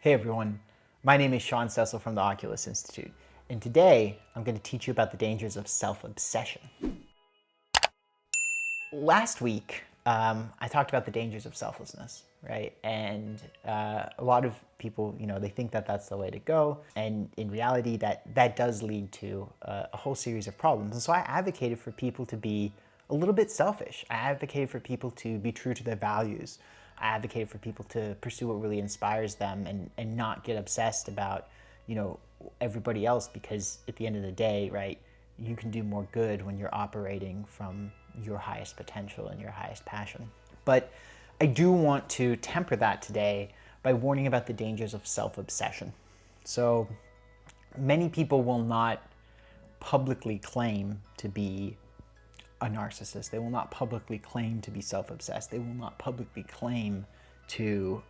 Hey everyone, my name is Sean Cecil from the Oculus Institute, and today I'm going to teach you about the dangers of self-obsession. Last week, I talked about the dangers of selflessness, right? And a lot of people, they think that that's the way to go, and in reality, that does lead to a whole series of problems. And so I advocated for people to be a little bit selfish. I advocated for people to be true to their values. I advocate for people to pursue what really inspires them and not get obsessed about, everybody else, because at the end of the day, right, you can do more good when you're operating from your highest potential and your highest passion. But I do want to temper that today by warning about the dangers of self-obsession. So many people will not publicly claim to be a narcissist. They will not publicly claim to be self-obsessed. They will not publicly claim to,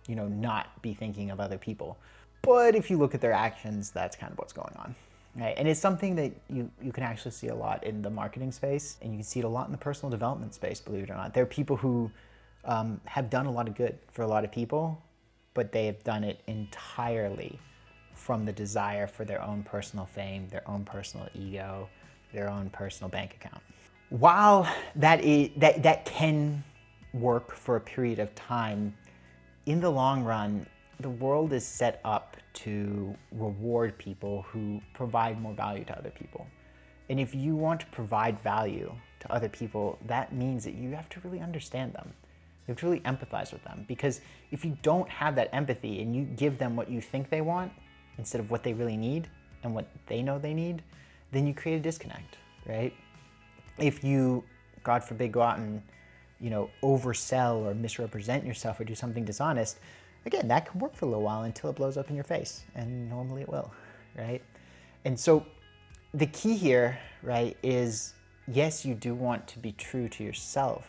not be thinking of other people. But if you look at their actions, that's kind of what's going on, right? And it's something that you can actually see a lot in the marketing space, and you can see it a lot in the personal development space, believe it or not. There are people who have done a lot of good for a lot of people, but they have done it entirely from the desire for their own personal fame, their own personal ego, their own personal bank account. While that can work for a period of time, in the long run, the world is set up to reward people who provide more value to other people. And if you want to provide value to other people, that means that you have to really understand them. You have to really empathize with them, because if you don't have that empathy and you give them what you think they want instead of what they really need and what they know they need, then you create a disconnect, right? If you, God forbid, go out and, oversell or misrepresent yourself or do something dishonest, again, that can work for a little while until it blows up in your face, and normally it will, right? And so the key here, right, is yes, you do want to be true to yourself,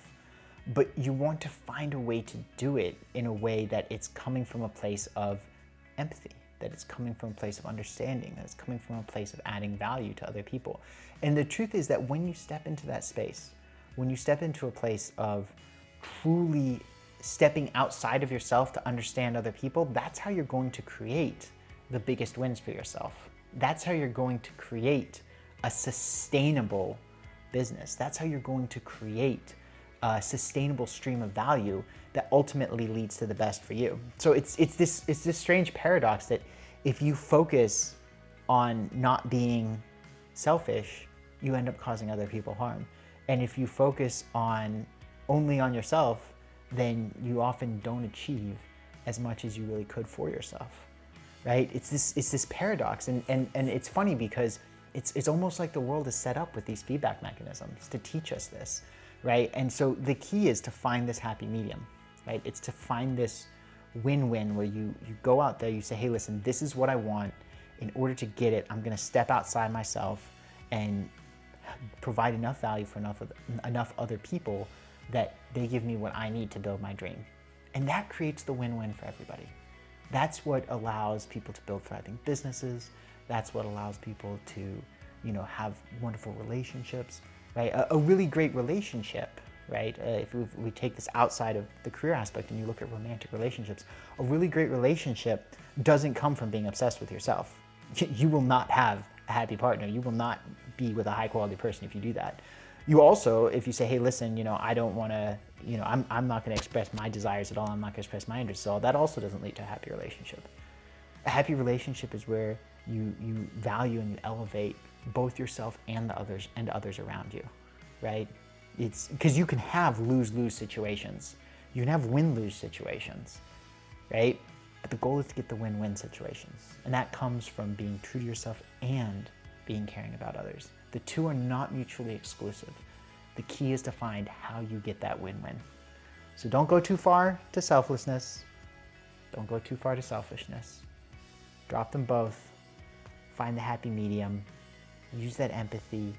but you want to find a way to do it in a way that it's coming from a place of empathy, that it's coming from a place of understanding, that it's coming from a place of adding value to other people. And the truth is that when you step into that space, when you step into a place of truly stepping outside of yourself to understand other people, that's how you're going to create the biggest wins for yourself. That's how you're going to create a sustainable business. That's how you're going to create a sustainable stream of value that ultimately leads to the best for you. So it's this strange paradox that if you focus on not being selfish, you end up causing other people harm. And if you focus only on yourself, then you often don't achieve as much as you really could for yourself, right? It's this paradox, and it's funny because it's almost like the world is set up with these feedback mechanisms to teach us this, right? And so the key is to find this happy medium, right? It's to find this win-win where you go out there, you say, hey, listen, this is what I want. In order to get it, I'm gonna step outside myself and provide enough value for enough other people that they give me what I need to build my dream. And that creates the win-win for everybody. That's what allows people to build thriving businesses. That's what allows people to, have wonderful relationships, right? A really great relationship, right? If we take this outside of the career aspect and you look at romantic relationships, a really great relationship doesn't come from being obsessed with yourself. You will not have a happy partner. You will not be with a high quality person if you do that. You also, if you say, hey, listen, I don't want to, I'm not going to express my desires at all. I'm not going to express my interests at all. That also doesn't lead to a happy relationship. A happy relationship is where you value and you elevate both yourself and others around you, right? It's because you can have lose-lose situations. You can have win-lose situations, right? But the goal is to get the win-win situations. And that comes from being true to yourself and being caring about others. The two are not mutually exclusive. The key is to find how you get that win-win. So don't go too far to selflessness. Don't go too far to selfishness. Drop them both. Find the happy medium. Use that empathy.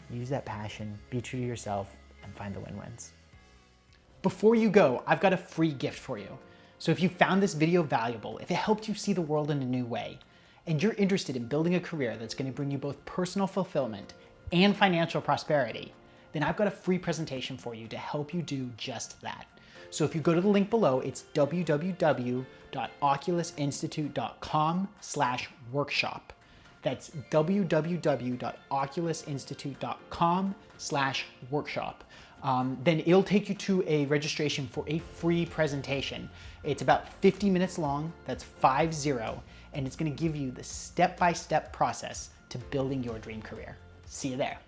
Use that passion. Be true to yourself and find the win-wins. Before you go, I've got a free gift for you. So if you found this video valuable, if it helped you see the world in a new way, and you're interested in building a career that's going to bring you both personal fulfillment and financial prosperity, then I've got a free presentation for you to help you do just that. So if you go to the link below, it's www.oculus.com/selflessness. www.oculusinstitute.com/workshop. That's www.oculusinstitute.com/workshop. Then it'll take you to a registration for a free presentation. It's about 50 minutes long, that's 50, and it's gonna give you the step-by-step process to building your dream career. See you there.